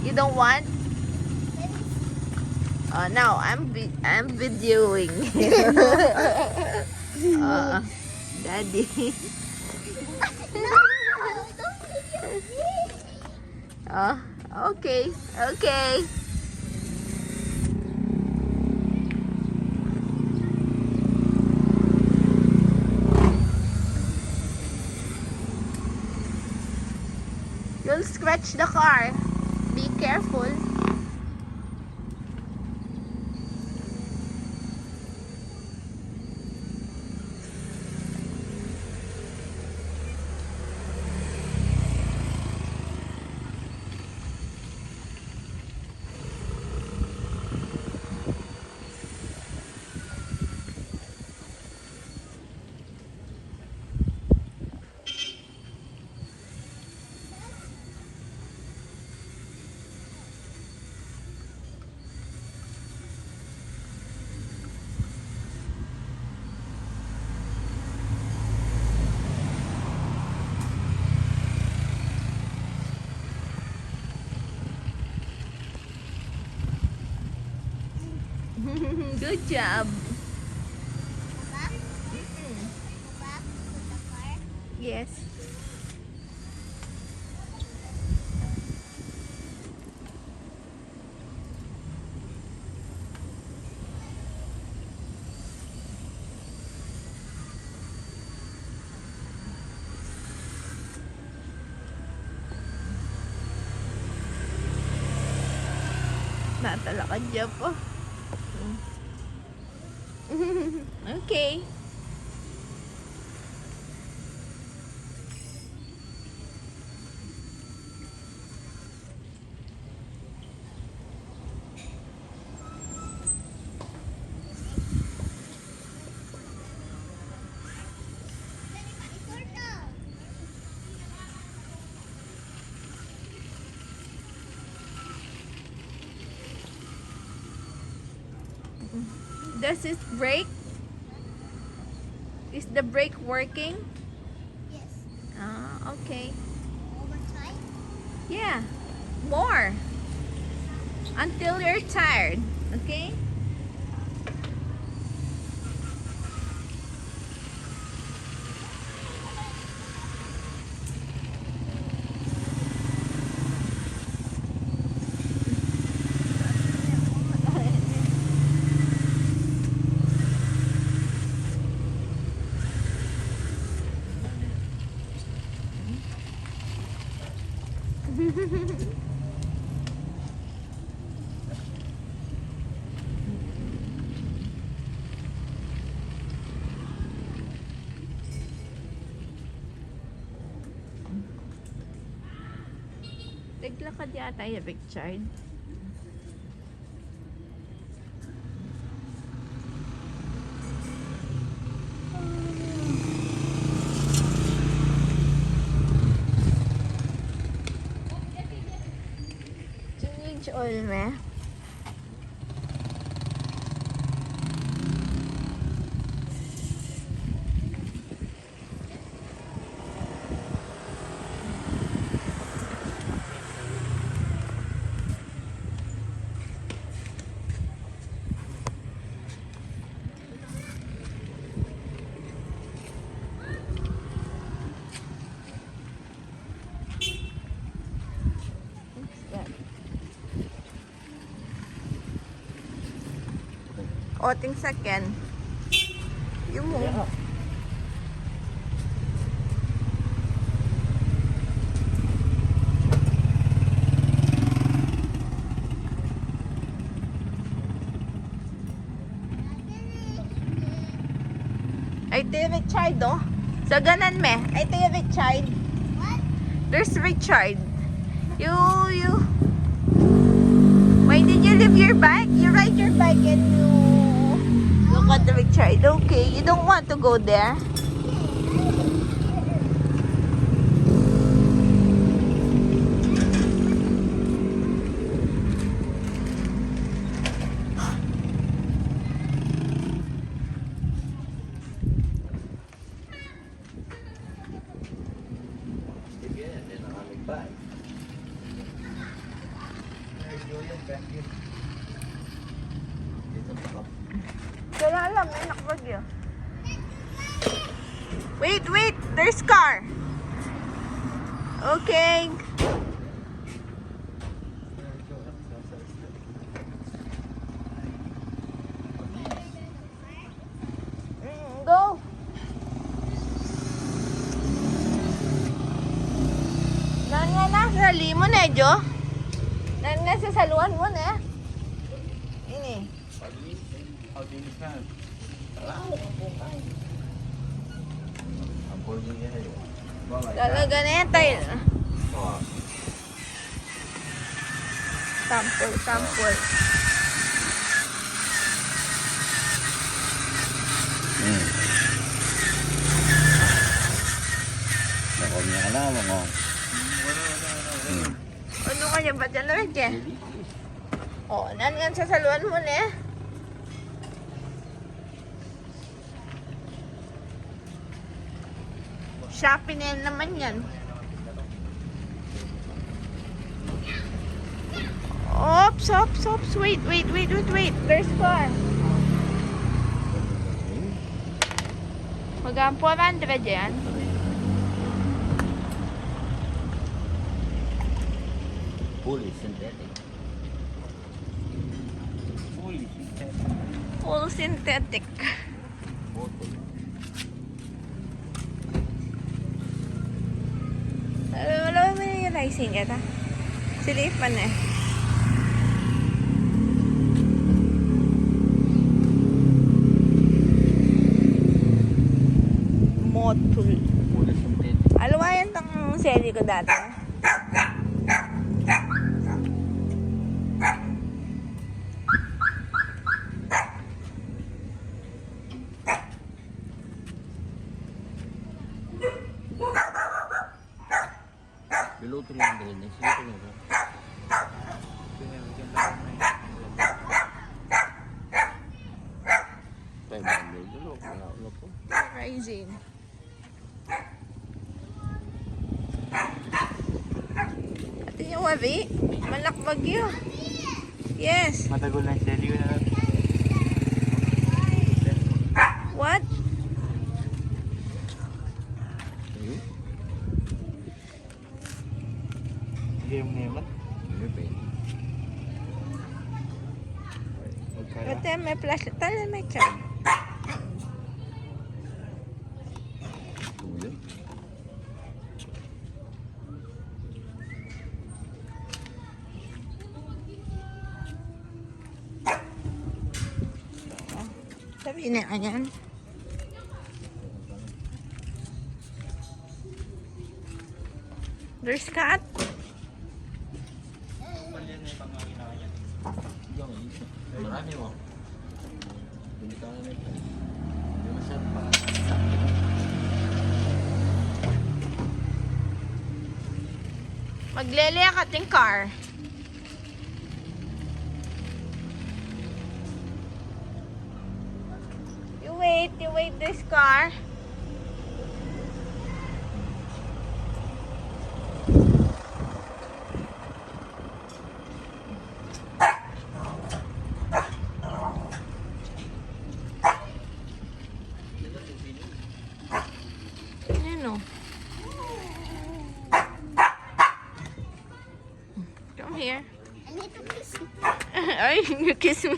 You don't want? No, I'm videoing. Daddy. Okay, okay. You'll scratch the car. Be careful. Good job. Yes. Natalakad dyan po. Okay. Does it brake? Is the brake working? Yes. Okay. Overtime? Yeah. More. Until you're tired. Okay? Naglakad yata yung Richard. Change oil me. Oting sakyan. Yung mo. Ay, ito yung Richard, oh. So, ganan me. Ay, ito yung Richard. What? There's Richard. You. Why did you leave your bike? You ride your bike and you look at the Richard. Okay, you don't want to go there. Kaya alam, may nakbagyo. Wait, wait! There's car! Okay. Go! Nan nga na, sali mo na, Jo. Nan nga sa saluan mo na. Ini. Talaga na yan tayo. Sample, sample. Nakomnya ka na mo. Ano kaya ba dyan na rin dyan? O, nan nga sa saluan mo na. Shopee na yan naman yan. Oops, oops, oops. Wait, wait, wait, wait, wait. There's car. Magaan po ba ang dyan? Fully synthetic. Fully synthetic. Full synthetic. Wala mo yung realizing yata. Silip man eh. Motul. Fully synthetic. Alawayan tang seli ko dati. Below 300 na siya ito. Rising. Ito yung wabi. Malakbag yun. Yes. Matagol na siya. Di ko na. What? Game naman. Ito may plastic. Tala may chan. Sabihin na kanyan. There's cat. Marami mo. Hindi ka namin. Hindi masyad pa. Maglele ka ting car. You wait this car. Ano? Come here. I need to kiss you. Ay, you kiss me.